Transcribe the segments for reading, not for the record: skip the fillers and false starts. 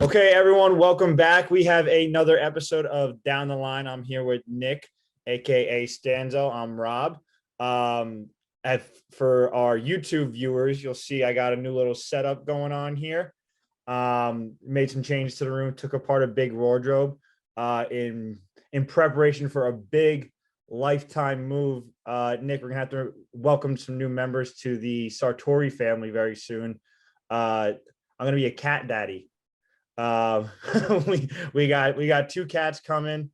Okay, everyone, welcome back. We have another episode of Down the Line. I'm here with Nick, aka Stanzo. I'm Rob. Um, for our YouTube viewers, you'll see I got a new little setup going on here. Made some changes to the room, took apart a big wardrobe in preparation for a big lifetime move. Nick, we're gonna have to welcome some new members to the Sartori family very soon. I'm gonna be a cat daddy. Uh, we got two cats coming.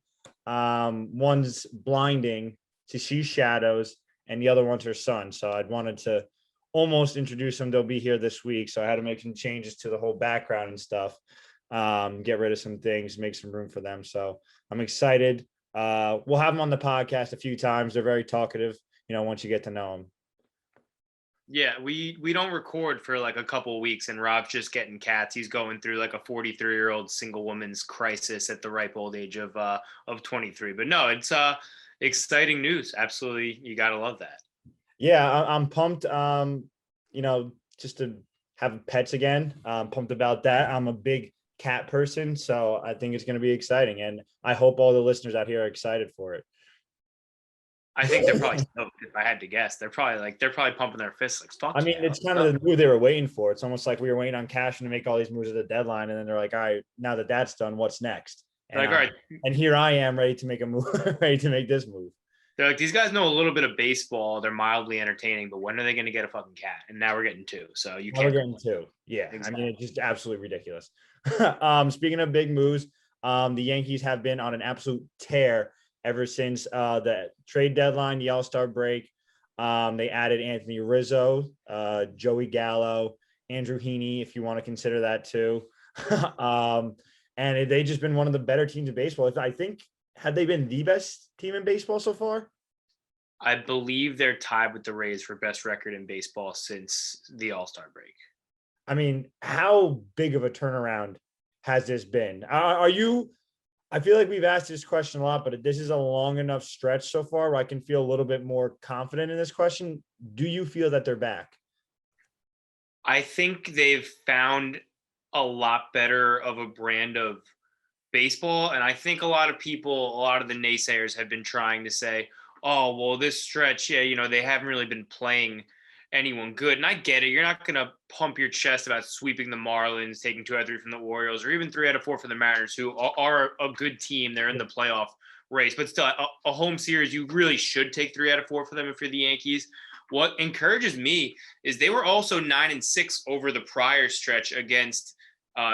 One's blinding to see shadows, and the other one's her son. So I wanted to almost introduce them. They'll be here this week, so I had to make some changes to the whole background and stuff. Get rid of some things, make some room for them. So I'm excited. We'll have them on the podcast a few times. They're very talkative. Once you get to know them. Yeah, we don't record for like a couple of weeks, and Rob's just getting cats. He's going through like a 43-year-old single woman's crisis at the ripe old age of 23. But no, it's exciting news. Absolutely, you gotta love that. Yeah, I'm pumped. Just to have pets again. I'm pumped about that. I'm a big cat person, so I think it's going to be exciting, and I hope all the listeners out here are excited for it. I think they're probably stoked, if I had to guess. They're probably pumping their fists like fuck. I mean, Yeah, it's kind of the move they were waiting for. It's almost like we were waiting on Cashman to make all these moves at the deadline, and then they're like, "All right, now that that's done, what's next?" And, like, all right. And here I am, ready to make a move, ready to make this move. They're like, these guys know a little bit of baseball. They're mildly entertaining, but when are they going to get a fucking cat? And now we're getting two. So you can't. We're getting two. Yeah, Exactly. I mean, it's just absolutely ridiculous. Speaking of big moves, the Yankees have been on an absolute tear ever since the trade deadline, the All-Star break. They added Anthony Rizzo, Joey Gallo, Andrew Heaney, if you want to consider that too. And they just been one of the better teams in baseball. I think, had they been the best team in baseball so far? I believe they're tied with the Rays for best record in baseball since the All-Star break. I mean, how big of a turnaround has this been? I feel like we've asked this question a lot, but this is a long enough stretch so far where I can feel a little bit more confident in this question. Do you feel that they're back? I think they've found a lot better of a brand of baseball. And I think a lot of the naysayers have been trying to say, oh, well, this stretch, yeah, they haven't really been playing anyone good. And I get it. You're not going to pump your chest about sweeping the Marlins, taking 2 out of 3 from the Orioles, or even 3 out of 4 from the Mariners, who are a good team. They're in the playoff race, but still a home series, you really should take 3 out of 4 for them if you're the Yankees. What encourages me is they were also 9-6 over the prior stretch against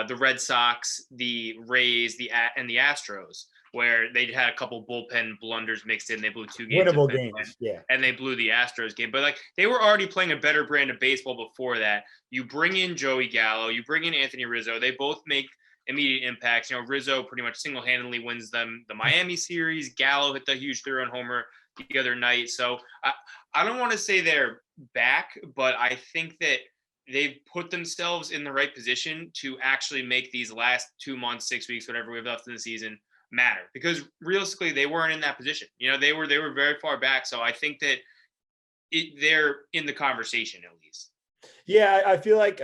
the Red Sox, the Rays, and the Astros, where they had a couple bullpen blunders mixed in. They blew 2 games. Winnable games, yeah. And they blew the Astros game. But like they were already playing a better brand of baseball before that. You bring in Joey Gallo, you bring in Anthony Rizzo. They both make immediate impacts. Rizzo pretty much single-handedly wins them the Miami series. Gallo hit the huge 3-run homer the other night. So I don't want to say they're back, but I think that they've put themselves in the right position to actually make these last 2 months, 6 weeks, whatever we have left in the season matter. Because realistically, they weren't in that position. They were very far back. So I think that they're in the conversation at least. Yeah, I feel like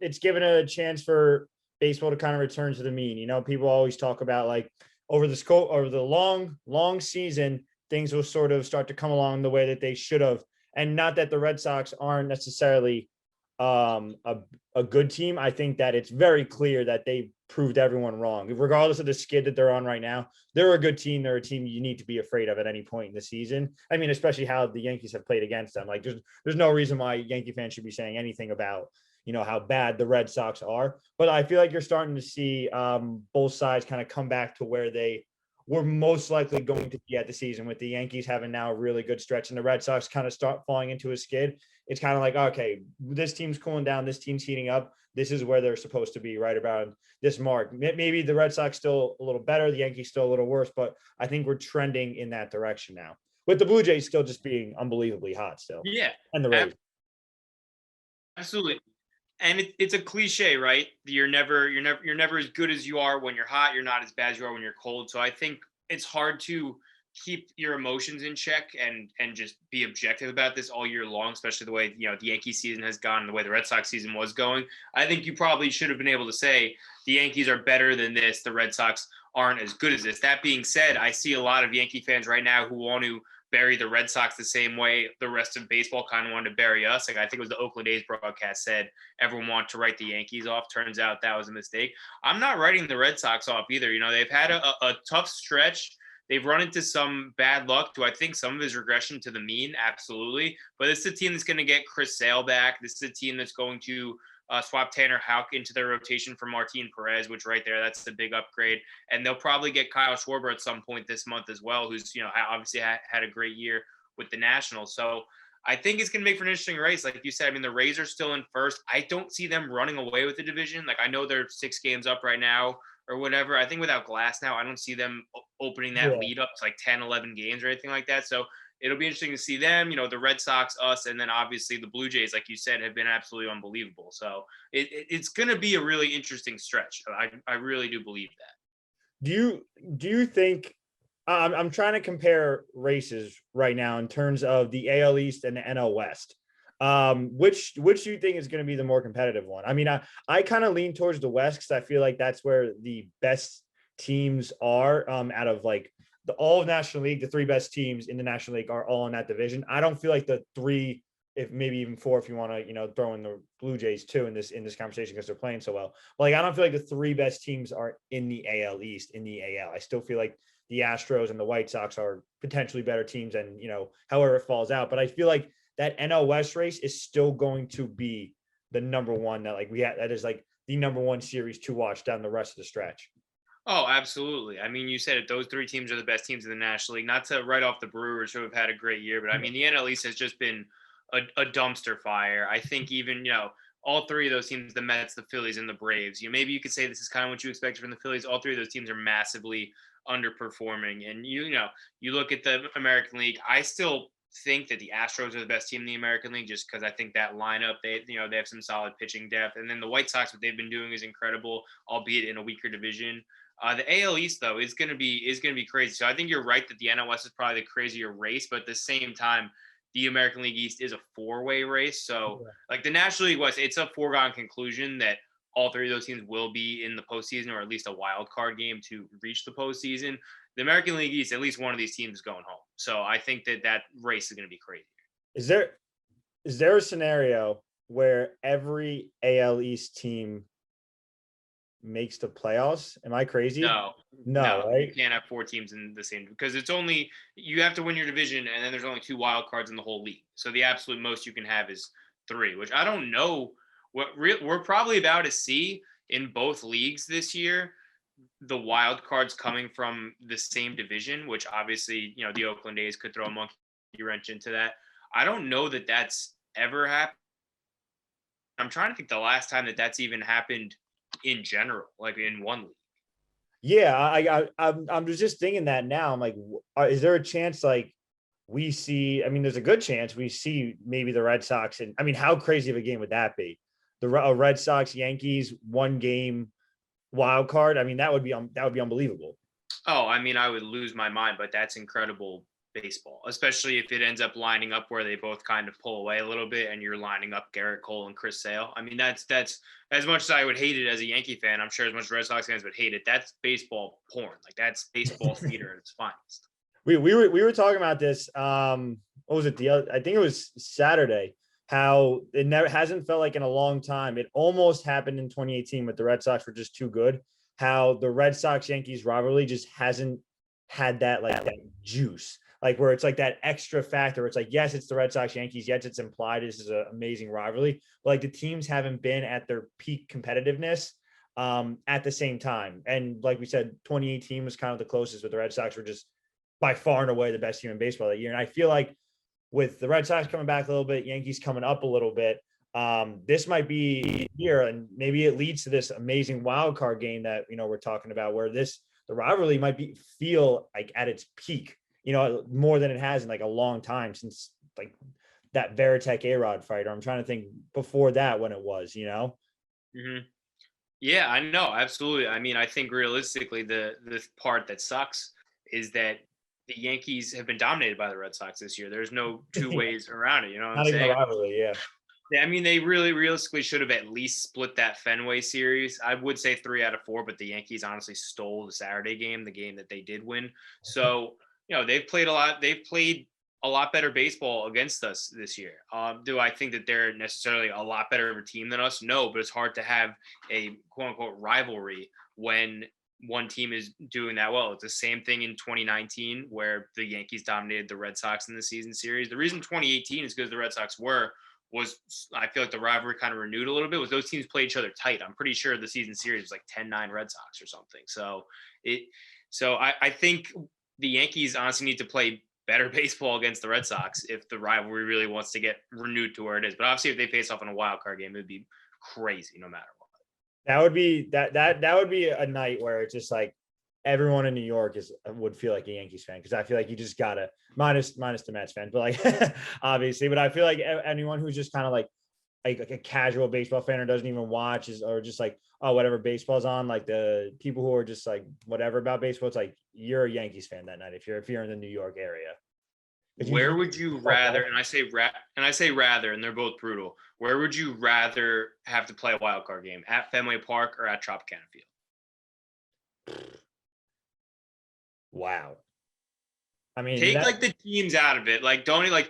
it's given a chance for baseball to kind of return to the mean. People always talk about like over the long season, things will sort of start to come along the way that they should have. And not that the Red Sox aren't necessarily a good team. I think that it's very clear that they proved everyone wrong. Regardless of the skid that they're on right now, they're a good team. They're a team you need to be afraid of at any point in the season. I mean, especially how the Yankees have played against them. Like there's no reason why Yankee fans should be saying anything about, how bad the Red Sox are. But I feel like you're starting to see both sides kind of come back to where they were most likely going to be at the season, with the Yankees having now a really good stretch and the Red Sox kind of start falling into a skid. It's kind of like, okay, this team's cooling down, this team's heating up. This is where they're supposed to be, right about this mark. Maybe the Red Sox still a little better, the Yankees still a little worse, but I think we're trending in that direction now, with the Blue Jays still just being unbelievably hot still. Yeah. And the Rays. Absolutely. And it's a cliche, right? You're never as good as you are when you're hot. You're not as bad as you are when you're cold. So I think it's hard to keep your emotions in check and just be objective about this all year long, especially the way the Yankee season has gone, the way the Red Sox season was going. I think you probably should have been able to say the Yankees are better than this, the Red Sox aren't as good as this. That being said, I see a lot of Yankee fans right now who want to bury the Red Sox the same way the rest of baseball kind of wanted to bury us. Like I think it was the Oakland A's broadcast said everyone wanted to write the Yankees off. Turns out that was a mistake. I'm not writing the Red Sox off either. They've had a tough stretch. They've run into some bad luck. Do I think some of his regression to the mean? Absolutely. But this is a team that's going to get Chris Sale back. This is a team that's going to swap Tanner Houck into their rotation for Martin Perez, which right there, that's a big upgrade. And they'll probably get Kyle Schwarber at some point this month as well, who's, obviously had a great year with the Nationals. So I think it's going to make for an interesting race. Like you said, I mean, the Rays are still in first. I don't see them running away with the division. Like I know they're 6 games up right now or whatever. I think without Glass now, I don't see them opening that lead up to like 10, 11 games or anything like that. So it'll be interesting to see them, the Red Sox, us, and then obviously the Blue Jays, like you said, have been absolutely unbelievable. So it's going to be a really interesting stretch. I really do believe that. Do you think I'm trying to compare races right now in terms of the AL East and the NL West? Which do you think is going to be the more competitive one? I mean, I kind of lean towards the West because I feel like that's where the best teams are out of like the all of National League. The 3 best teams in the National League are all in that division. I don't feel like the 3, if maybe even 4, if you want to, throw in the Blue Jays too in this conversation because they're playing so well. But like, I don't feel like the 3 best teams are in the AL East, in the AL. I still feel like the Astros and the White Sox are potentially better teams and, however it falls out. But I feel like that NL West race is still going to be the number one that like that is like the number one series to watch down the rest of the stretch. Oh, absolutely. I mean, you said it, those 3 teams are the best teams in the National League. Not to write off the Brewers, who have had a great year, but I mean, the NL East has just been a dumpster fire. I think even, all 3 of those teams, the Mets, the Phillies, and the Braves, maybe you could say this is kind of what you expected from the Phillies. All 3 of those teams are massively underperforming. And, you look at the American League, I still think that the Astros are the best team in the American League just because I think that lineup, they have some solid pitching depth. And then the White Sox, what they've been doing is incredible, albeit in a weaker division. The AL East though is going to be crazy. So I think you're right that the NL West is probably the crazier race, but at the same time, the American League East is a 4-way race. So like the National League West, it's a foregone conclusion that all 3 of those teams will be in the postseason or at least a wild card game to reach the postseason. The American League East, at least one of these teams is going home. So I think that race is going to be crazy. Is there a scenario where every AL East team makes the playoffs? Am I crazy? No, right? You can't have 4 teams in the same because it's only you have to win your division and then there's only 2 wild cards in the whole league. So the absolute most you can have is 3, which I don't know what we're probably about to see in both leagues this year. The wild cards coming from the same division, which obviously, the Oakland A's could throw a monkey wrench into that. I don't know that that's ever happened. I'm trying to think the last time that that's even happened in general, like in one league. Yeah, I'm just thinking that now. I'm like, is there a chance like we see? I mean, there's a good chance we see maybe the Red Sox, and I mean, how crazy of a game would that be? The Red Sox Yankees 1 game wild card. I mean, that would be unbelievable. Oh, I mean, I would lose my mind, but that's incredible baseball, especially if it ends up lining up where they both kind of pull away a little bit and you're lining up Garrett Cole and Chris Sale. I mean, that's as much as I would hate it as a Yankee fan, I'm sure as much as Red Sox fans would hate it. That's baseball porn. Like that's baseball theater at its finest. We were talking about this. What was it? I think it was Saturday. How it never hasn't felt like in a long time. It almost happened in 2018 with the Red Sox were just too good. How the Red Sox Yankees rivalry just hasn't had that like that juice. Like where it's like that extra factor. It's like, yes, it's the Red Sox Yankees. Yes, it's implied this is an amazing rivalry, but like the teams haven't been at their peak competitiveness at the same time. And like we said, 2018 was kind of the closest, but the Red Sox were just by far and away the best team in baseball that year. And I feel like with the Red Sox coming back a little bit, Yankees coming up a little bit, this might be here, and maybe it leads to this amazing wild card game that we're talking about, where the rivalry might feel like at its peak, more than it has in like a long time since like that Veritek A-Rod fight. Or I'm trying to think before that when it was, Mm-hmm. Yeah, I know. Absolutely. I mean, I think realistically, the part that sucks is that the Yankees have been dominated by the Red Sox this year. There's no two ways around it. You know what I'm Not even a saying? rivalry, yeah. I mean, they really realistically should have at least split that Fenway series. I would say 3 out of 4, but the Yankees honestly stole the Saturday game, the game that they did win. So, they've played a lot. They've played a lot better baseball against us this year. Do I think that they're necessarily a lot better of a team than us? No, but it's hard to have a quote unquote rivalry when one team is doing that well. It's the same thing in 2019 where the Yankees dominated the Red Sox in the season series. The reason 2018 is because the Red Sox was I feel like the rivalry kind of renewed a little bit was those teams played each other tight. I'm pretty sure the season series was like 10-9 Red Sox or something. So I think the Yankees honestly need to play better baseball against the Red Sox if the rivalry really wants to get renewed to where it is. But obviously if they face off in a wild card game, it would be crazy no matter what. That would be that would be a night where it's just like everyone in New York would feel like a Yankees fan because I feel like you just gotta minus the Mets fans, but like obviously, but I feel like anyone who's just kind of like a casual baseball fan or doesn't even watch or just like oh whatever baseball's on, like the people who are just like whatever about baseball, it's like you're a Yankees fan that night if you're in the New York area. Where would you rather? And I say rather, and they're both brutal. Where would you rather have to play a wild card game at Fenway Park or at Tropicana Field? Wow. I mean, take like the teams out of it. Like don't even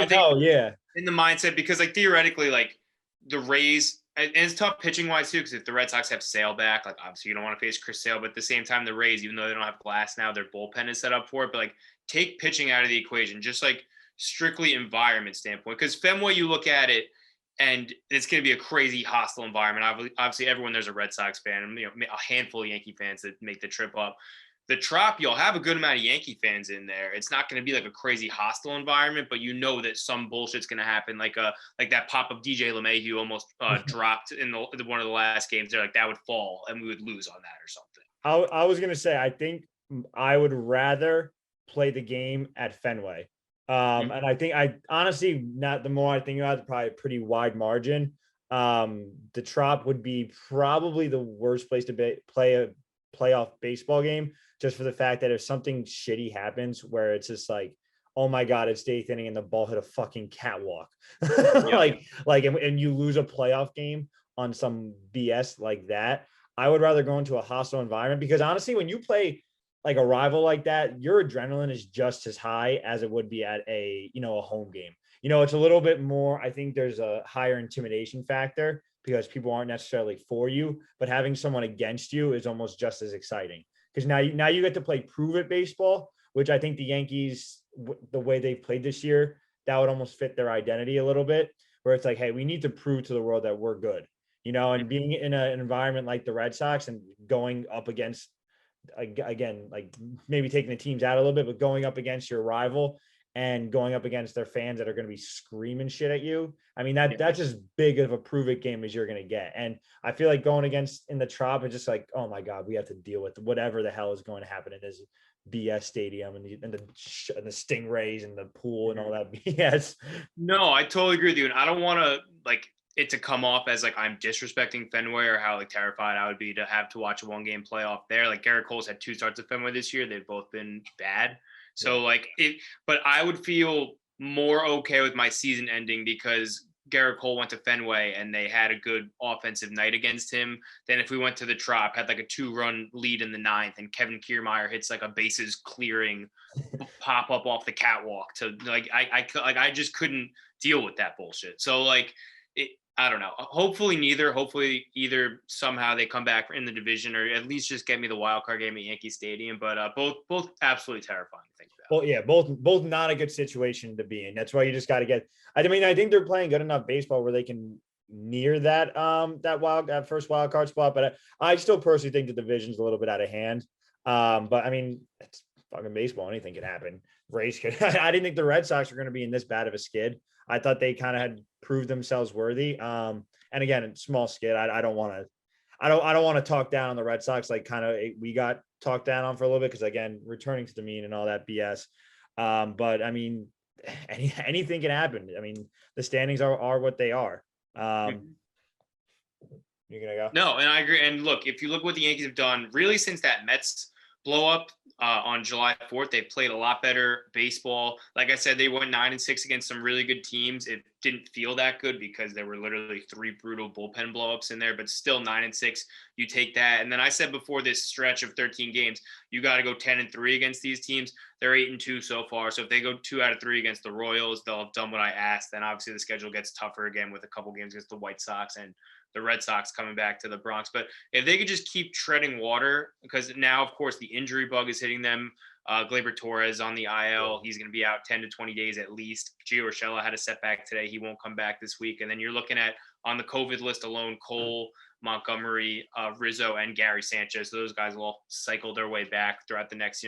think yeah in the mindset because like theoretically like the Rays and it's tough pitching wise too because if the Red Sox have Sale back, like obviously you don't want to face Chris Sale, but at the same time the Rays, even though they don't have Glass now, their bullpen is set up for it. But like take pitching out of the equation, just like strictly environment standpoint. Because Fenway, you look at it and it's going to be a crazy hostile environment. Obviously, everyone there's a Red Sox fan, and a handful of Yankee fans that make the trip up. The Trop, you'll have a good amount of Yankee fans in there. It's not going to be like a crazy hostile environment, but you know that some bullshit's going to happen, like that pop of DJ LeMahieu almost dropped in one of the last games. They're like that would fall and we would lose on that or something. I was going to say I think I would rather play the game at Fenway, and I think I honestly not the more I think about it, probably a pretty wide margin. The Trop would be probably the worst place to play a playoff baseball game just for the fact that if something shitty happens where it's just like, oh my God, it's the 8th inning and the ball hit a fucking catwalk. And you lose a playoff game on some BS like that. I would rather go into a hostile environment because honestly, when you play like a rival like that, your adrenaline is just as high as it would be at a home game. It's a little bit more, I think there's a higher intimidation factor because people aren't necessarily for you, but having someone against you is almost just as exciting because now you get to play prove it baseball, which I think the Yankees, the way they've played this year, that would almost fit their identity a little bit where it's like, hey, we need to prove to the world that we're good, and being in an environment like the Red Sox and going up against, again, like maybe taking the teams out a little bit, but going up against your rival and going up against their fans that are going to be screaming shit at you. I mean, that's as big of a prove it game as you're going to get. And I feel like going against in the Trop, it's just like, oh my God, we have to deal with whatever the hell is going to happen in this BS stadium and the Stingrays and the pool and all that BS. No, I totally agree with you. And I don't want to like it to come off as like I'm disrespecting Fenway or how like terrified I would be to have to watch a 1-game playoff there. Like Garrett Cole's had 2 starts at Fenway this year. They've both been bad. So but I would feel more okay with my season ending because Garrett Cole went to Fenway and they had a good offensive night against him. Then if we went to the Trop, had like a 2-run lead in the 9th and Kevin Kiermaier hits like a bases clearing pop up off the catwalk to like, I just couldn't deal with that bullshit. So I don't know. Hopefully neither. Hopefully either somehow they come back in the division or at least just get me the wild card game at Yankee Stadium. But both absolutely terrifying to think about. Well, yeah, both not a good situation to be in. That's why you just got to get. I mean, I think they're playing good enough baseball where they can near that first wild card spot. But I still personally think the division's a little bit out of hand. But I mean, it's fucking baseball. Anything can happen. Rays could. I didn't think the Red Sox were going to be in this bad of a skid. I thought they kind of had proved themselves worthy. And again, small skid. I don't want to talk down on the Red Sox. Like kind of we got talked down on for a little bit because again, returning to the mean and all that BS. But I mean, anything can happen. I mean, the standings are what they are. You're gonna go? No, and I agree. And look, if you look what the Yankees have done, really since that Mets blow up on July 4th. They played a lot better baseball. Like I said, they went 9-6 against some really good teams. It didn't feel that good because there were literally 3 brutal bullpen blowups in there, but still 9-6. You take that. And then I said before this stretch of 13 games, you got to go 10-3 against these teams. They're 8-2 so far. So if they go 2 out of 3 against the Royals, they'll have done what I asked. Then obviously the schedule gets tougher again with a couple games against the White Sox and the Red Sox coming back to the Bronx. But if they could just keep treading water, because now, of course, the injury bug is hitting them. Gleyber Torres on the IL. He's going to be out 10 to 20 days at least. Gio Urshela had a setback today. He won't come back this week. And then you're looking at, on the COVID list alone, Cole, Montgomery, Rizzo, and Gary Sanchez. So those guys will all cycle their way back throughout the next,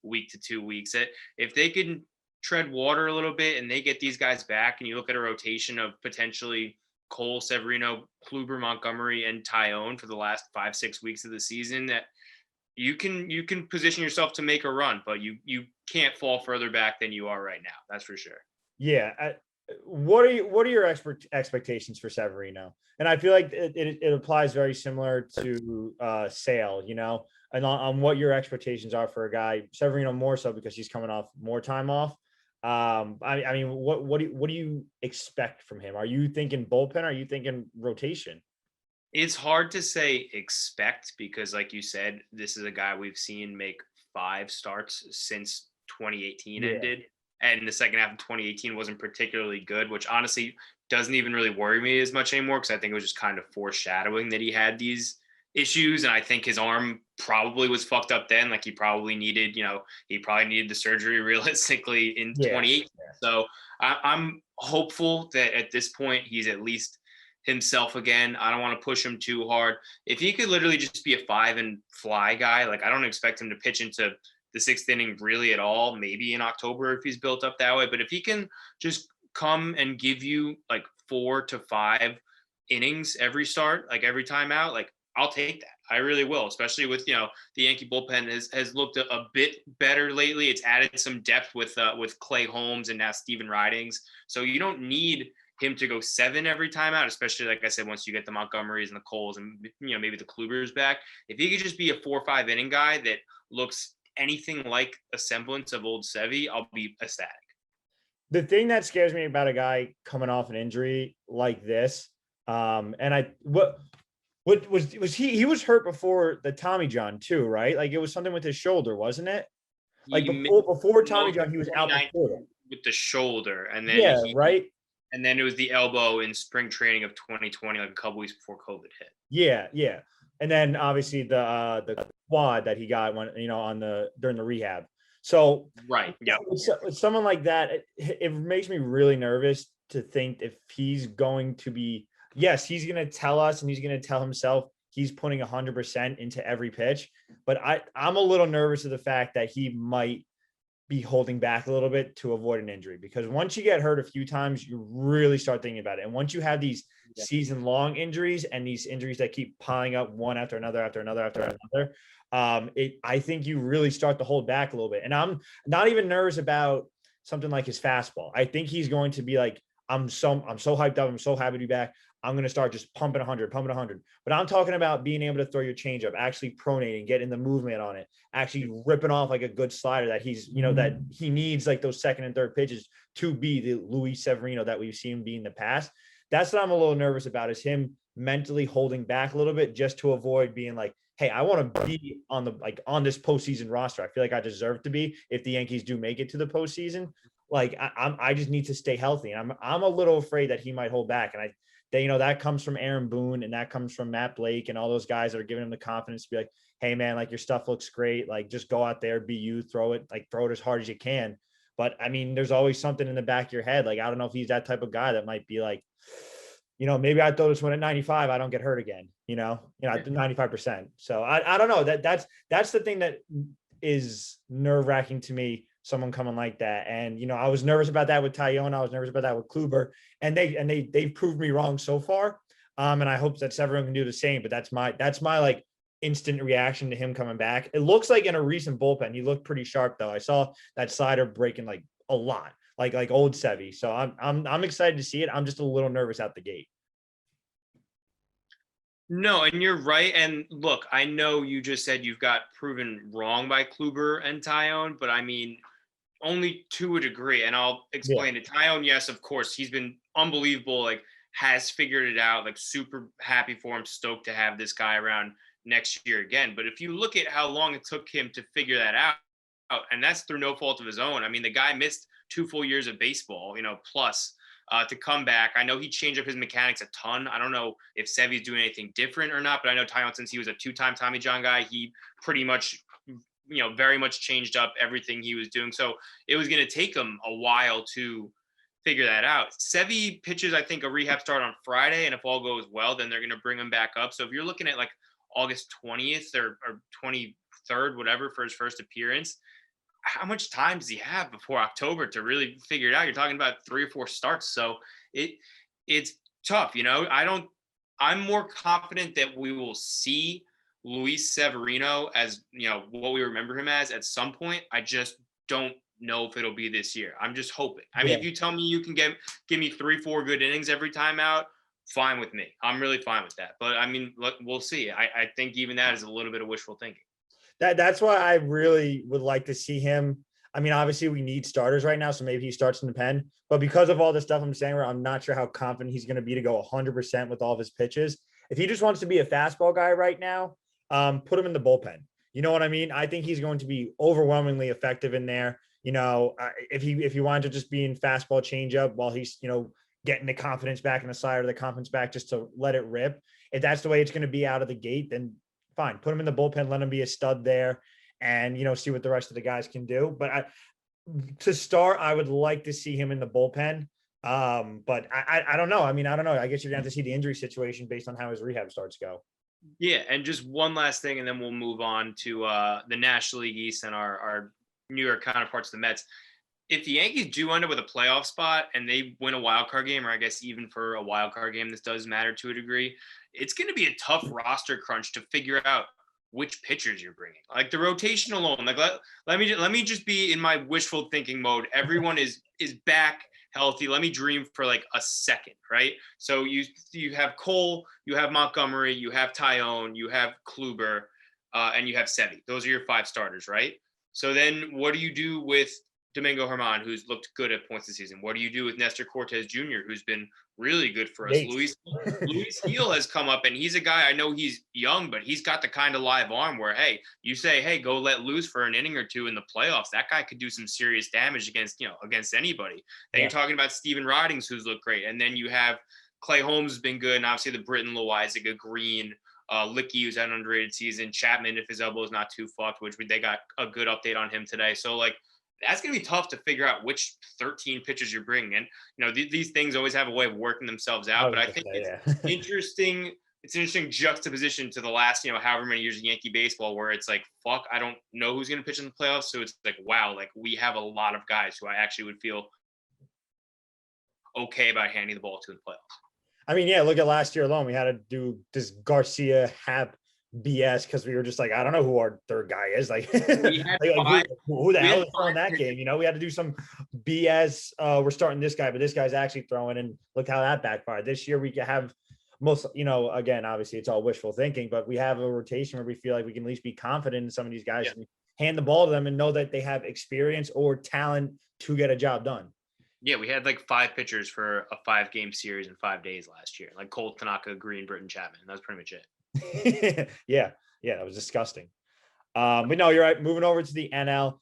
week to 2 weeks. If they can tread water a little bit and they get these guys back, and you look at a rotation of potentially Cole, Severino, Kluber, Montgomery, and Tyone for the last 5-6 weeks of the season, that you can position yourself to make a run, but you can't fall further back than you are right now. That's for sure. Yeah. What are your expectations for Severino? And I feel like it applies very similar to Sale, and on what your expectations are for a guy, Severino more so because he's coming off more time off. I mean, what do you expect from him? Are you thinking bullpen? Are you thinking rotation? It's hard to say expect because, like you said, this is a guy we've seen make 5 starts since 2018 Yeah. ended. And the second half of 2018 wasn't particularly good, which honestly doesn't even really worry me as much anymore because I think it was just kind of foreshadowing that he had these issues. And I think his arm probably was fucked up then. Like he probably needed, he probably needed the surgery realistically in Yeah. 2018. So I'm hopeful that at this point he's at least himself again. I don't want to push him too hard. If he could literally just be a 5 and fly guy, like I don't expect him to pitch into the 6th inning really at all, maybe in October if he's built up that way. But if he can just come and give you like 4 to 5 innings every start, like every time out, like I'll take that. I really will, especially with, the Yankee bullpen has looked a bit better lately. It's added some depth with Clay Holmes and now Steven Ridings. So you don't need him to go 7 every time out, especially like I said, once you get the Montgomerys and the Coles and maybe the Klubers back. If he could just be a 4 or 5 inning guy that looks anything like a semblance of old Sevy, I'll be ecstatic. The thing that scares me about a guy coming off an injury like this, and what was he was hurt before the Tommy John too, right? Like it was something with his shoulder, wasn't it? Like before Tommy John, he was out before that. With the shoulder, and then Yeah, right. and then it was the elbow in spring training of 2020, like a couple weeks before COVID hit. Yeah, yeah. And then obviously the quad that he got when on during the rehab. So right, yeah. With someone like that, it makes me really nervous to think if he's going to be. Yes, he's going to tell us, and he's going to tell himself he's putting 100% into every pitch. But I'm a little nervous of the fact that he might be holding back a little bit to avoid an injury, because once you get hurt a few times, you really start thinking about it. And once you have these season-long injuries and these injuries that keep piling up one after another, I think you really start to hold back a little bit. And I'm not even nervous about something like his fastball. I think he's going to be like, I'm so hyped up. I'm so happy to be back. I'm going to start just pumping 100. But I'm talking about being able to throw your changeup, actually pronating, getting the movement on it, actually ripping off like a good slider that he's, that he needs like those second and third pitches to be the Luis Severino that we've seen be in the past. That's what I'm a little nervous about, is him mentally holding back a little bit just to avoid being like, hey, I want to be on this postseason roster. I feel like I deserve to be if the Yankees do make it to the postseason. Like I just need to stay healthy. And I'm a little afraid that he might hold back. And that comes from Aaron Boone, and that comes from Matt Blake and all those guys that are giving him the confidence to be like, hey man, like your stuff looks great. Like just go out there, be you, throw it as hard as you can. But I mean, there's always something in the back of your head. Like, I don't know if he's that type of guy that might be like, maybe I throw this one at 95, I don't get hurt again, 95%. So I don't know, that's the thing that is nerve wracking to me, someone coming like that. And, I was nervous about that with Tyone. I was nervous about that with Kluber, and they've proved me wrong so far. And I hope that everyone can do the same, but that's my like instant reaction to him coming back. It looks like in a recent bullpen, he looked pretty sharp though. I saw that slider breaking like a lot, like old Sevy. So I'm excited to see it. I'm just a little nervous out the gate. No, and you're right. And look, I know you just said you've got proven wrong by Kluber and Tyone, but I mean, only to a degree, and I'll Yeah. explain it. Tyone, yes, of course, he's been unbelievable. Like, has figured it out. Like, super happy for him. Stoked to have this guy around next year again. But if you look at how long it took him to figure that out, and that's through no fault of his own. I mean, the guy missed 2 full years of baseball, plus to come back. I know he changed up his mechanics a ton. I don't know if Sevy's doing anything different or not, but I know Tyone, since he was a two-time Tommy John guy, he pretty much very much changed up everything he was doing. So it was going to take him a while to figure that out. Sevy pitches, I think, a rehab start on Friday, and if all goes well, then they're going to bring him back up. So if you're looking at like August 20th or 23rd, whatever, for his first appearance, how much time does he have before October to really figure it out? You're talking about 3 or 4 starts. So it it's tough. I'm more confident that we will see Luis Severino as what we remember him as at some point. I just don't know if it'll be this year. I'm just hoping. I mean, Yeah. if you tell me you can give me 3, 4 good innings every time out, fine with me. I'm really fine with that. But I mean, look, we'll see. I think even that is a little bit of wishful thinking. That's why I really would like to see him. I mean, obviously we need starters right now, so maybe he starts in the pen. But because of all the stuff I'm saying, where I'm not sure how confident he's going to be to go 100% with all of his pitches. If he just wants to be a fastball guy right now, put him in the bullpen. You know what I mean? I think he's going to be overwhelmingly effective in there. If he wanted to just be in fastball changeup while he's getting the confidence back and the slider, the confidence back, just to let it rip. If that's the way it's going to be out of the gate, then fine, put him in the bullpen, let him be a stud there, and see what the rest of the guys can do. But to start, I would like to see him in the bullpen. But I don't know. I mean, I don't know. I guess you're gonna have to see the injury situation based on how his rehab starts go. Yeah, and just one last thing, and then we'll move on to the National League East and our New York counterparts, the Mets. If the Yankees do end up with a playoff spot and they win a wild card game, or I guess even for a wild card game, this does matter to a degree. It's going to be a tough roster crunch to figure out which pitchers you're bringing. Like the rotation alone. Like let me just be in my wishful thinking mode. Everyone is back healthy. Let me dream for like a second, right? So you have Cole, you have Montgomery, you have Tyone, you have Kluber, and you have Sevy. Those are your 5 starters, right? So then what do you do with Domingo Herman, who's looked good at points this season? What do you do with Nestor Cortez Jr., who's been really good for us? Nate. Luis Gil has come up, and he's a guy, I know he's young, but he's got the kind of live arm where, hey, you say, hey, go let loose for an inning or two in the playoffs. That guy could do some serious damage against anybody. Then Yeah. you're talking about Steven Ridings, who's looked great. And then you have Clay Holmes has been good, and obviously the Britton, Loizaga, Green, Licky, who's had an underrated season, Chapman, if his elbow is not too fucked, which they got a good update on him today. So, like, that's going to be tough to figure out which 13 pitchers you're bringing in. These things always have a way of working themselves out, but I think it's interesting. It's an interesting juxtaposition to the last, however many years of Yankee baseball, where it's like, fuck, I don't know who's going to pitch in the playoffs. So it's like, wow, like we have a lot of guys who I actually would feel okay about handing the ball to in the playoffs. I mean, yeah, look at last year alone. We had to do this Garcia Hap BS because we were just like, I don't know who our third guy is. Like, We had who the hell is throwing that five game? We had to do some BS. We're starting this guy, but this guy's actually throwing, and look how that backfired. This year we can have most, again, obviously it's all wishful thinking, but we have a rotation where we feel like we can at least be confident in some of these guys and hand the ball to them and know that they have experience or talent to get a job done. Yeah, we had like 5 pitchers for a 5-game series in 5 days last year. Like Cole, Tanaka, Green, Britton, Chapman. That was pretty much it. Yeah, that was disgusting. But no, you're right. Moving over to the NL.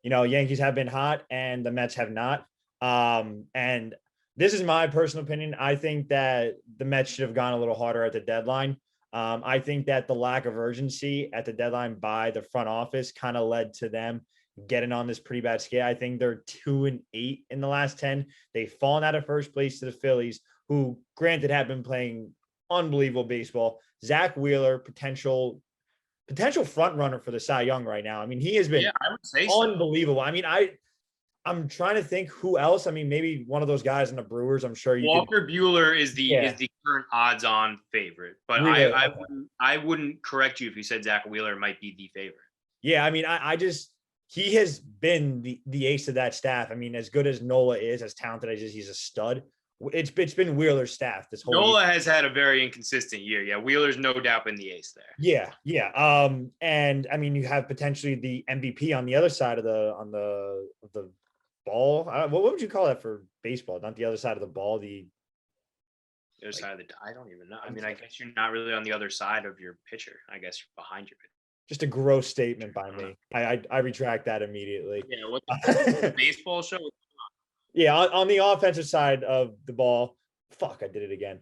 Yankees have been hot and the Mets have not. And this is my personal opinion. I think that the Mets should have gone a little harder at the deadline. I think that the lack of urgency at the deadline by the front office kind of led to them getting on this pretty bad scale. I think they're 2-8 in the last 10. They've fallen out of first place to the Phillies, who granted have been playing unbelievable baseball. Zach Wheeler, potential front runner for the Cy Young right now. I mean, he has been I would say unbelievable. So. I mean, I'm trying to think who else. I mean, maybe one of those guys in the Brewers. I'm sure Walker Buehler is the current odds-on favorite, but really? I wouldn't correct you if you said Zach Wheeler might be the favorite. Yeah, I mean, he has been the ace of that staff. I mean, as good as Nola is, as talented as he's a stud. It's been Wheeler's staff this whole year. Nola has had a very inconsistent year. Yeah, Wheeler's no doubt been the ace there. Yeah. And I mean, you have potentially the MVP on the other side of the ball. What would you call that for baseball? Not the other side of the ball. The other side of the. I don't even know. I mean, I guess you're not really on the other side of your pitcher. I guess you're behind your pitcher. Just a gross statement by me. I retract that immediately. Yeah, what the baseball show? Yeah, on the offensive side of the ball. Fuck, I did it again.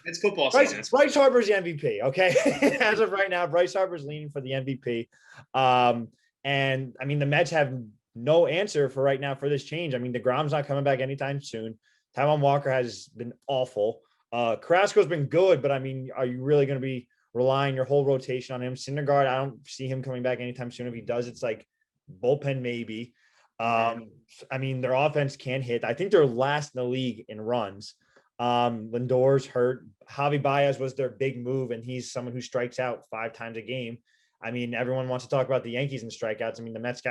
It's football season. Bryce Harper's the MVP. Okay, as of right now, Bryce Harper's leaning for the MVP. And I mean, the Mets have no answer for right now for this change. I mean, DeGrom's not coming back anytime soon. Taijuan Walker has been awful. Carrasco's been good, but I mean, are you really going to be relying your whole rotation on him? Syndergaard, I don't see him coming back anytime soon. If he does, it's like bullpen maybe. I mean, their offense can hit. I think they're last in the league in runs. Lindor's hurt. Javi Baez was their big move, and he's someone who strikes out 5 times a game. I mean, everyone wants to talk about the Yankees and strikeouts. I mean, the Mets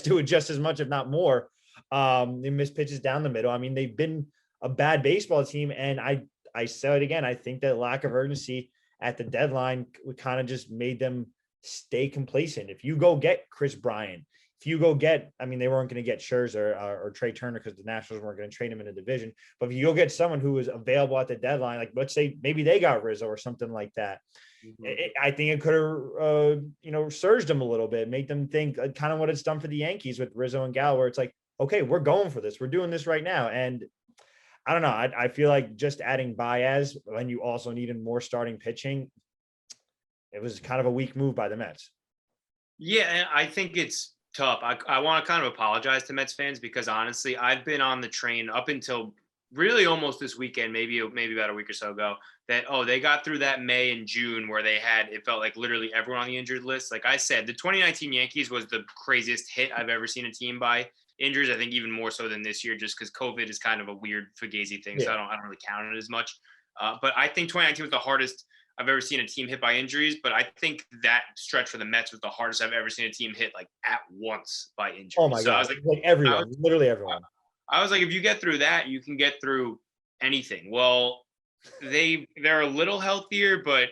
do it just as much, if not more. They miss pitches down the middle. I mean, they've been a bad baseball team, and I said it again. I think that lack of urgency at the deadline kind of just made them stay complacent. If you go get Chris Bryant, if you go get, I mean, they weren't going to get Scherzer or Trey Turner because the Nationals weren't going to trade him in a division. But if you go get someone who was available at the deadline, like let's say maybe they got Rizzo or something like that, I think it could have, surged them a little bit, make them think kind of what it's done for the Yankees with Rizzo and Gallo, where it's like, okay, we're going for this. We're doing this right now. And I don't know. I feel like just adding Baez when you also needed more starting pitching, it was kind of a weak move by the Mets. Yeah, and I think it's tough. I want to kind of apologize to Mets fans because honestly, I've been on the train up until really almost this weekend, maybe about a week or so ago, that they got through that May and June where it felt like literally everyone on the injured list. Like I said, the 2019 Yankees was the craziest hit I've ever seen a team by injuries. I think even more so than this year, just because COVID is kind of a weird fugazi thing. So I don't really count it as much. But I think 2019 was the hardest I've ever seen a team hit by injuries, but I think that stretch for the Mets was the hardest I've ever seen a team hit like at once by injury. Oh my God. I was like everyone, literally everyone. I was like, if you get through that, you can get through anything. Well, they're a little healthier, but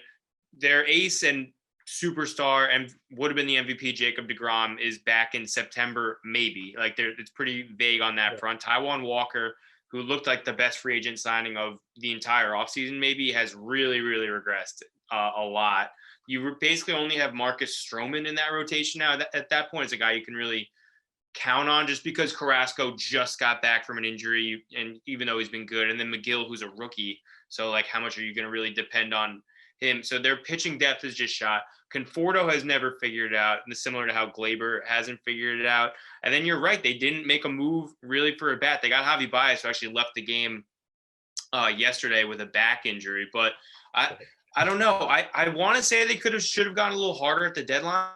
their ace and superstar and would have been the MVP, Jacob deGrom, is back in September, maybe. Like it's pretty vague on that front. Taijuan Walker, who looked like the best free agent signing of the entire offseason, maybe, has really, really regressed a lot. You basically only have Marcus Stroman in that rotation now. At that point, it's a guy you can really count on just because Carrasco just got back from an injury, and even though he's been good, and then McGill, who's a rookie. So, like, how much are you going to really depend on him? So their pitching depth is just shot. Conforto has never figured it out, similar to how Glaber hasn't figured it out. And then you're right, they didn't make a move really for a bat. They got Javi Baez, who actually left the game yesterday with a back injury. But I don't know. I want to say they should have gone a little harder at the deadline.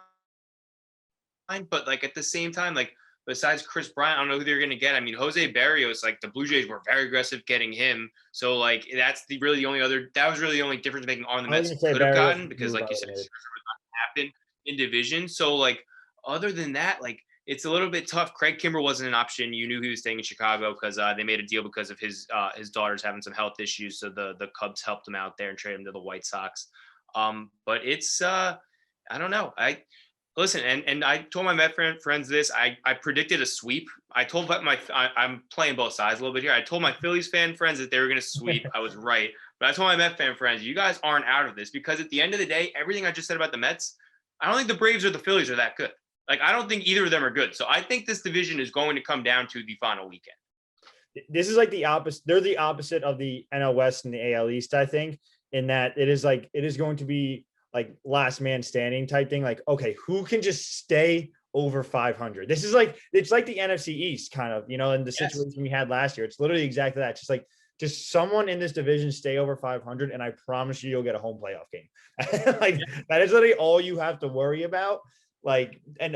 But like at the same time, like besides Chris Bryant, I don't know who they're going to get. I mean, Jose Barrios, like the Blue Jays were very aggressive getting him. So like that was really the only difference making on the Mets could have gotten, because like you said, happen in division. So like other than that, like it's a little bit tough. Craig Kimbrell wasn't an option. You knew he was staying in Chicago because they made a deal because of his daughter's having some health issues. So the Cubs helped him out there and traded him to the White Sox. But it's I don't know. Listen, and I told my Met friends this. I predicted a sweep. I'm playing both sides a little bit here. I told my Phillies fan friends that they were going to sweep. I was right. But I told my Met fan friends, you guys aren't out of this, because at the end of the day, everything I just said about the Mets, I don't think the Braves or the Phillies are that good. Like, I don't think either of them are good. So I think this division is going to come down to the final weekend. This is like the opposite. They're the opposite of the NL West and the AL East, I think, in that it is going to be like last man standing type thing. Like, okay, who can just stay over 500? This is like, it's like the NFC East kind of, in the situation we had last year. It's literally exactly that. Just someone in this division stay over 500, and I promise you'll get a home playoff game. That is literally all you have to worry about. Like, and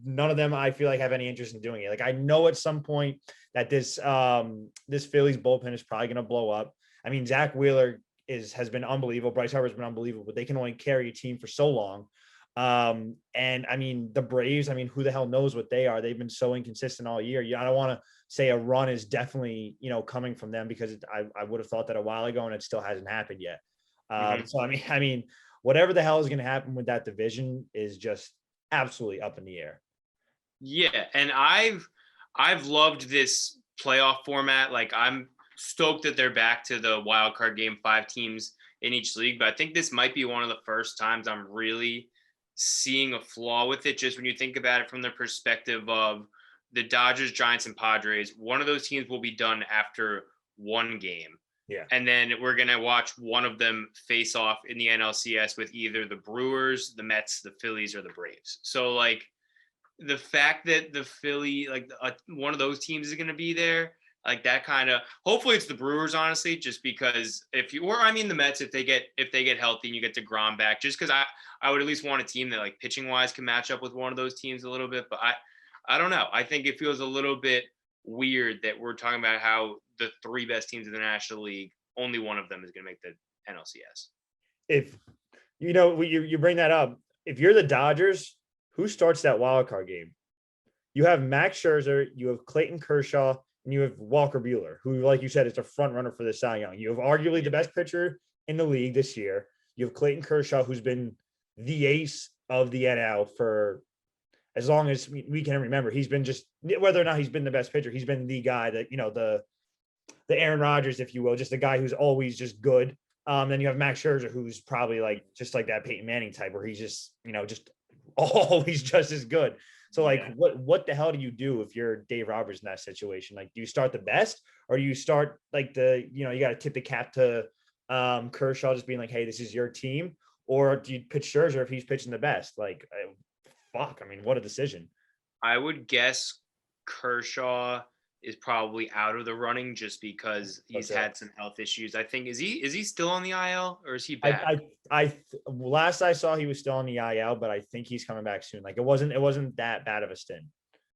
none of them, I feel like, have any interest in doing it. Like, I know at some point that this Phillies bullpen is probably going to blow up. I mean, Zach Wheeler has been unbelievable. Bryce Harper's been unbelievable, but they can only carry a team for so long. And I mean, the Braves, I mean, who the hell knows what they are? They've been so inconsistent all year. I don't want to say a run is definitely, coming from them, because I would have thought that a while ago, and it still hasn't happened yet. So I mean, whatever the hell is going to happen with that division is just absolutely up in the air. Yeah, and I've loved this playoff format. Like I'm stoked that they're back to the wild card game, 5 teams in each league. But I think this might be one of the first times I'm really seeing a flaw with it. Just when you think about it from the perspective of the Dodgers, Giants, and Padres, one of those teams will be done after one game. Yeah. And then we're going to watch one of them face off in the NLCS with either the Brewers, the Mets, the Phillies, or the Braves. So like the fact that the Philly, like one of those teams is going to be there, like that kind of, hopefully it's the Brewers, honestly, just because the Mets, if they get healthy and you get DeGrom back, just because I would at least want a team that like pitching wise can match up with one of those teams a little bit. But I don't know. I think it feels a little bit weird that we're talking about how the 3 best teams in the National League, only one of them is going to make the NLCS. If you bring that up, if you're the Dodgers, who starts that wild card game? You have Max Scherzer, you have Clayton Kershaw, and you have Walker Buehler, who, like you said, is the front runner for the Cy Young. You have arguably the best pitcher in the league this year. You have Clayton Kershaw, who's been the ace of the NL for as long as we can remember. He's been just, whether or not he's been the best pitcher, he's been the guy that, the Aaron Rodgers, if you will, just the guy who's always just good. Then you have Max Scherzer, who's probably just like that Peyton Manning type, where he's just, just always just as good. So what the hell do you do if you're Dave Roberts in that situation? Like, do you start the best, or do you start like you got to tip the cap to Kershaw, just being like, hey, this is your team? Or do you pitch Scherzer if he's pitching the best? Like, fuck, I mean, what a decision. I would guess Kershaw is probably out of the running just because he's had some health issues. I think is he still on the IL, or is he back? Last I saw, he was still on the IL, but I think he's coming back soon. Like it wasn't that bad of a stint.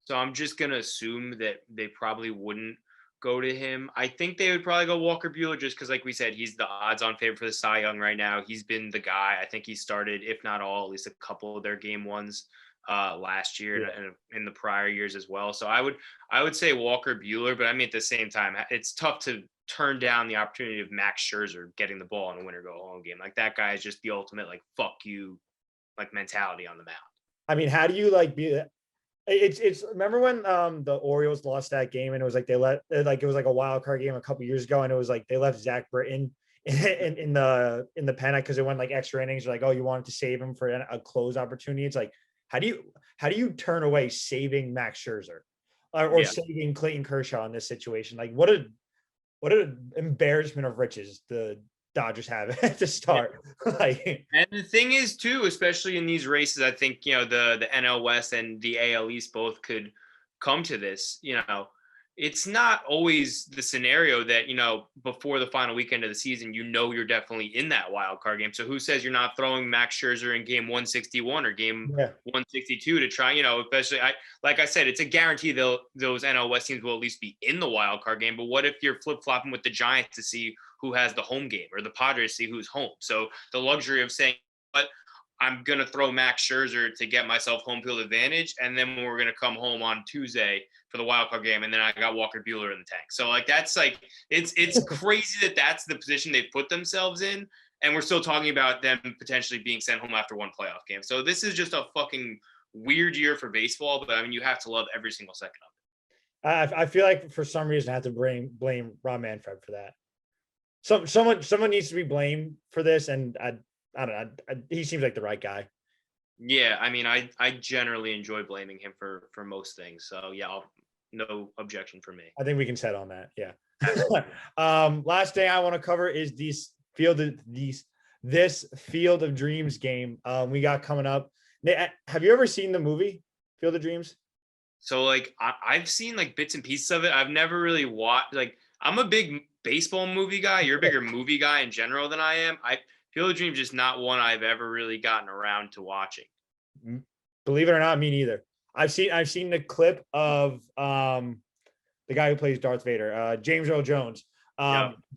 So I'm just gonna assume that they probably wouldn't go to him. I think they would probably go Walker Buehler just because, like we said, he's the odds-on favorite for the Cy Young right now. He's been the guy. I think he started, if not all, at least a couple of their game ones last year and in the prior years as well. So I would say Walker Buehler, but I mean at the same time, it's tough to turn down the opportunity of Max Scherzer getting the ball in a winner go home game. Like that guy is just the ultimate like fuck you like mentality on the mound. I mean, how do you be? It's remember when the Orioles lost that game, and it was like it was like a wild card game a couple years ago, and it was like they left Zach Britton in the pen because it went like extra innings. Like, oh, you wanted to save him for a close opportunity. It's like, how do you turn away saving Max Scherzer or saving Clayton Kershaw in this situation? Like, what an embarrassment of riches the Dodgers have to start. And the thing is too, especially in these races, I think, the NL West and the AL East both could come to this. It's not always the scenario that, before the final weekend of the season, you're definitely in that wild card game. So who says you're not throwing Max Scherzer in game 161 or game 162 to try, especially like I said, it's a guarantee those NL West teams will at least be in the wild card game. But what if you're flip flopping with the Giants to see who has the home game, or the Padres see who's home? So the luxury of saying, but I'm going to throw Max Scherzer to get myself home field advantage. And then we're going to come home on Tuesday for the wild card game. And then I got Walker Buehler in the tank. So that's it's crazy that that's the position they've put themselves in. And we're still talking about them potentially being sent home after one playoff game. So this is just a fucking weird year for baseball, but I mean, you have to love every single second of it. I feel like for some reason I have to blame Rob Manfred for that. Someone needs to be blamed for this. And I don't know. He seems like the right guy. Yeah, I mean, I generally enjoy blaming him for most things. So yeah, no objection for me. I think we can settle on that. Yeah. Last thing I want to cover is this Field of Dreams game we got coming up. Have you ever seen the movie Field of Dreams? So I've seen bits and pieces of it. I've never really watched. I'm a big baseball movie guy. You're a bigger movie guy in general than I am. Field of Dreams is not one I've ever really gotten around to watching. Believe it or not, me neither. I've seen the clip of the guy who plays Darth Vader, James Earl Jones,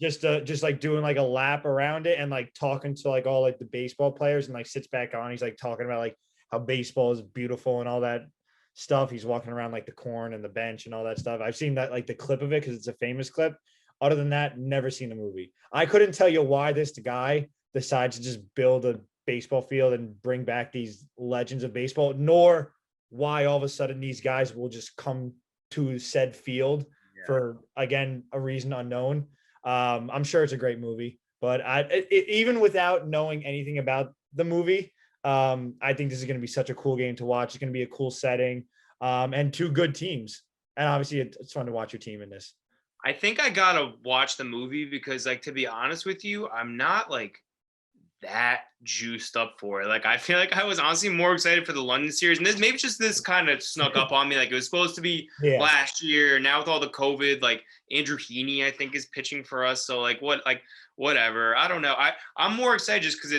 just doing a lap around it and talking to all the baseball players, and sits back on. He's talking about how baseball is beautiful and all that stuff. He's walking around like the corn and the bench and all that stuff. I've seen that like the clip of it because it's a famous clip. Other than that, never seen the movie. I couldn't tell you why this guy decides to just build a baseball field and bring back these legends of baseball, nor why all of a sudden these guys will just come to said field for, again, a reason unknown. I'm sure it's a great movie, but even without knowing anything about the movie, I think this is going to be such a cool game to watch. It's going to be a cool setting, and two good teams. And obviously it's fun to watch your team in this. I think I gotta watch the movie because, like, to be honest with you, I'm not like that juiced up for it. Like, I feel like I was honestly more excited for the London series, and this kind of snuck up on me. Like, it was supposed to be last year. Now with all the COVID, like Andrew Heaney, I think, is pitching for us. So like, whatever. I don't know. I'm more excited just because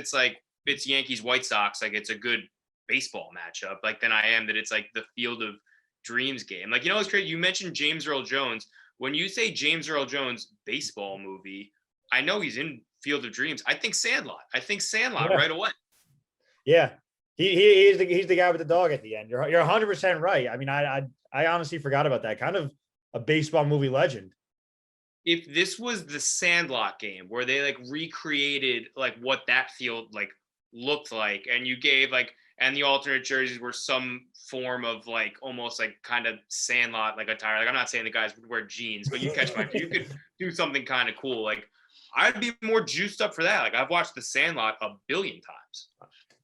it's Yankees White Sox. Like, it's a good baseball matchup. Like, than I am that it's like the Field of Dreams game. Like, it's great. You mentioned James Earl Jones. When you say James Earl Jones baseball movie, I know he's in Field of Dreams. I think Sandlot right away. Yeah. He's the guy with the dog at the end. You're 100% right. I mean, I honestly forgot about that. Kind of a baseball movie legend. If this was the Sandlot game where they like recreated like what that field like looked like, and you gave like, and the alternate jerseys were some form of like almost like kind of Sandlot like attire. Like, I'm not saying the guys would wear jeans, but you catch my you could do something kind of cool. Like, I'd be more juiced up for that. Like, I've watched The Sandlot a billion times.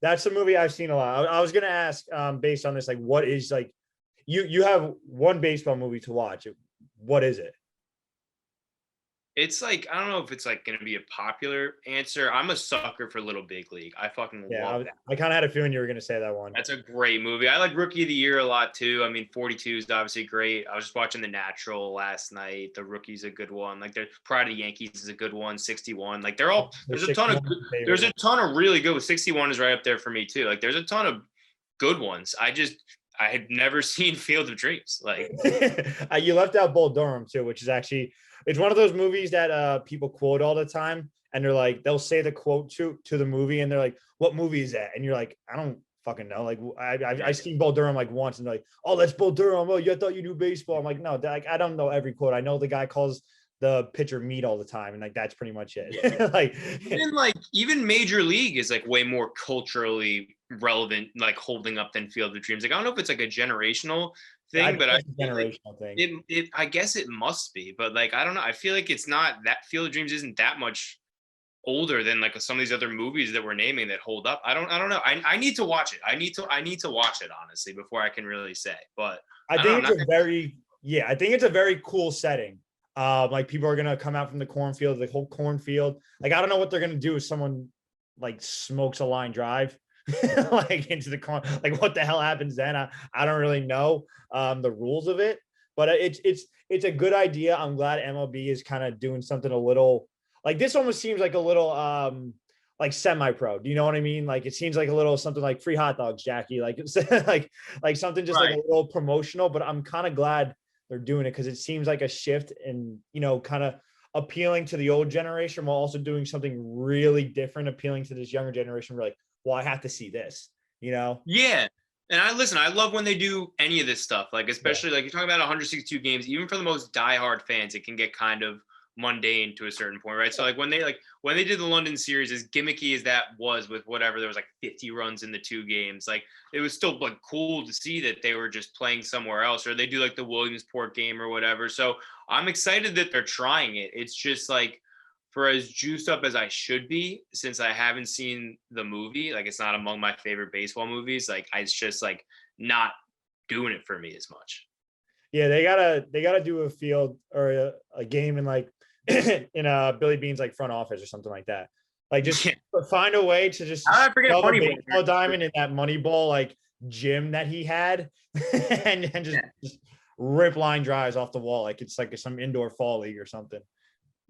That's a movie I've seen a lot. I was gonna ask, based on this, like, what is like, you have one baseball movie to watch. What is it? It's like, I don't know if it's like going to be a popular answer. I'm a sucker for Little Big League. I fucking love that. I kind of had a feeling you were going to say that one. That's a great movie. I like Rookie of the Year a lot too. I mean, 42 is obviously great. I was just watching The Natural last night. The Rookie's a good one. Like, Pride of the Yankees is a good one. 61. Like, they're all, there's a ton of really good. 61 is right up there for me too. Like, there's a ton of good ones. I had never seen Field of Dreams. Like, you left out Bull Durham too, which is actually, it's one of those movies that people quote all the time, and they're like, they'll say the quote to the movie, and they're like, "What movie is that?" And you're like, "I don't fucking know." Like, I seen Bull Durham like once, and they're like, "Oh, that's Bull Durham. Oh, you thought you knew baseball." I'm like, no, like, I don't know every quote. I know the guy calls the pitcher meat all the time, and like that's pretty much it. like even Major League is like way more culturally relevant, like holding up than Field of Dreams. Like, I don't know if it's like a generational thing, but generational thing. I guess it must be, but like, I don't know. I feel like it's not that Field of Dreams isn't that much older than like some of these other movies that we're naming that hold up. I don't know. I need to watch it. I need to watch it honestly before I can really say. But I think it's a very cool setting. Like, people are gonna come out from the cornfield, the whole cornfield. Like, I don't know what they're gonna do if someone like smokes a line drive like into the corn. Like, what the hell happens then? I don't really know the rules of it, but it's a good idea. I'm glad MLB is kind of doing something a little like this. Almost seems like a little like semi-pro. Do you know what I mean? Like, it seems like a little something like free hot dogs, Jackie. Like like something just like a little promotional. But I'm kind of glad they're doing it because it seems like a shift in, kind of appealing to the old generation while also doing something really different, appealing to this younger generation. We're like, well, I have to see this, Yeah. And I love when they do any of this stuff. Like, especially like you're talking about 162 games, even for the most diehard fans, it can get kind of mundane to a certain point, right? So like when they did the London series, as gimmicky as that was, with whatever, there was like 50 runs in the 2 games, like it was still like cool to see that they were just playing somewhere else, or they do like the Williamsport game or whatever. So I'm excited that they're trying it. It's just like, for as juiced up as I should be, since I haven't seen the movie, like it's not among my favorite baseball movies, like it's just like not doing it for me as much. Yeah, they gotta do a field or a game in like in a Billy Bean's like front office or something like that. Like, just find a way to just I forget Moneyball diamond in that Moneyball like gym that he had, and just rip line drives off the wall like it's like some indoor fall league or something.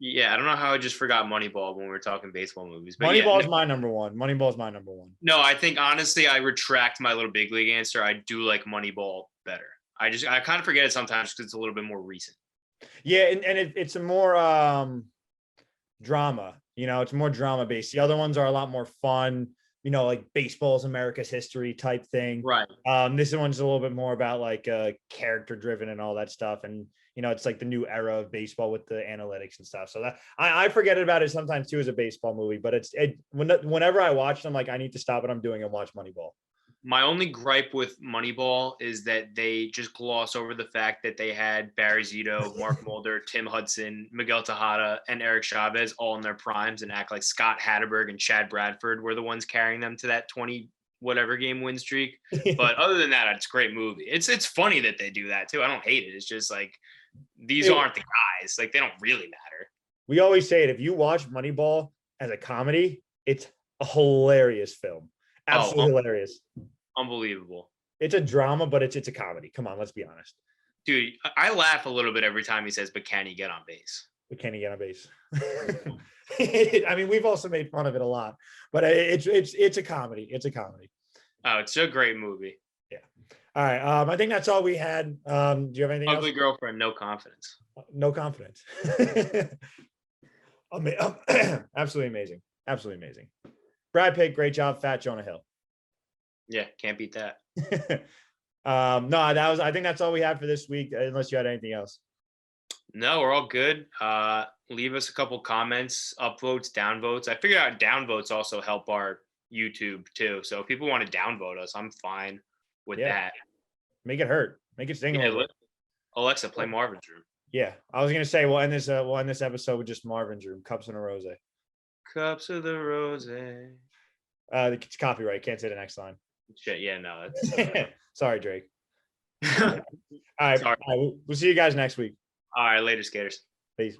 Yeah, I don't know how I just forgot Moneyball when we were talking baseball movies. But Moneyball is my number one. Moneyball is my number one. No, I think honestly, I retract my Little Big League answer. I do like Moneyball better. I kind of forget it sometimes because it's a little bit more recent. Yeah, and it's a more drama. It's more drama based. The other ones are a lot more fun. like baseball's America's history type thing. Right. This one's a little bit more about like character driven and all that stuff. And, it's like the new era of baseball with the analytics and stuff. So that I forget about it sometimes too as a baseball movie, but whenever I watch them, like I need to stop what I'm doing and watch Moneyball. My only gripe with Moneyball is that they just gloss over the fact that they had Barry Zito, Mark Mulder, Tim Hudson, Miguel Tejada, and Eric Chavez all in their primes and act like Scott Hatterberg and Chad Bradford were the ones carrying them to that 20 whatever game win streak. But other than that, it's a great movie. It's funny that they do that too. I don't hate it. It's just like these aren't the guys. Like they don't really matter. We always say it. If you watch Moneyball as a comedy, it's a hilarious film. Absolutely hilarious. Unbelievable. It's a drama, but it's a comedy. Come on, let's be honest. Dude, I laugh a little bit every time he says, "But can he get on base?" But can he get on base? I mean, we've also made fun of it a lot, but it's a comedy. It's a comedy. Oh, it's a great movie. Yeah. All right. I think that's all we had. Do you have anything Ugly else? Girlfriend, no confidence. No confidence. Absolutely amazing. Absolutely amazing. Brad Pitt, great job. Fat Jonah Hill. Yeah, can't beat that. No, I think that's all we had for this week, unless you had anything else. No, we're all good. Leave us a couple comments, upvotes, downvotes. I figured out downvotes also help our YouTube too. So if people want to downvote us, I'm fine with that. Make it hurt. Make it sting a little bit. Alexa, play Marvin's Room. Yeah, I was gonna say we'll end this episode with just Marvin's Room, Cups and a Rose. Cups of the Rose. It's copyright. Can't say the next line. Shit, yeah, no. That's, Sorry, Drake. All right. All right. We'll see you guys next week. All right, later, skaters. Peace.